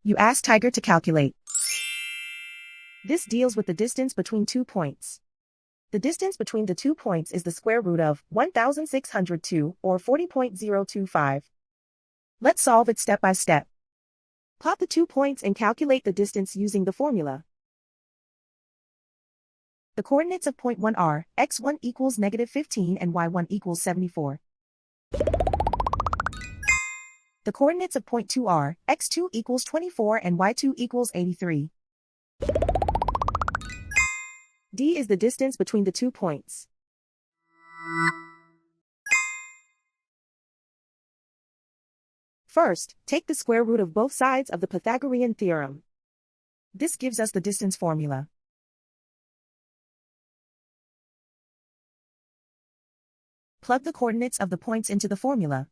You ask Tiger to calculate. This deals with the distance between 2 points. The distance between the 2 points is the square root of 1602, or 40.025. Let's solve it step by step. Plot the 2 points and calculate the distance using the formula. The coordinates of point 1 are x1 equals -15 and y1 equals 74. The coordinates of point 2 are x2 equals 24 and y2 equals 83. D is the distance between the 2 points. First, take the square root of both sides of the Pythagorean theorem. This gives us the distance formula. Plug the coordinates of the points into the formula.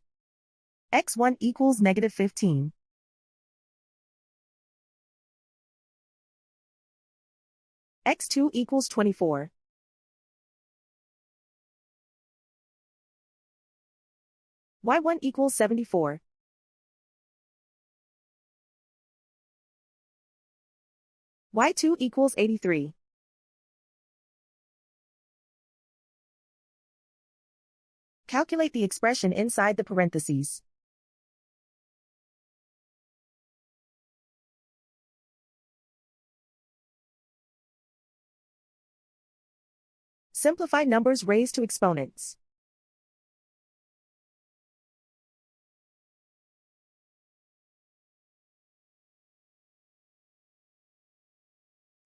x1 equals -15. x2 equals 24. y1 equals 74. y2 equals 83. Calculate the expression inside the parentheses. Simplify numbers raised to exponents.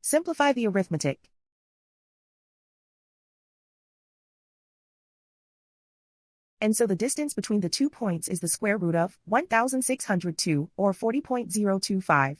Simplify the arithmetic. And so the distance between the 2 points is the square root of 1602, or 40.025.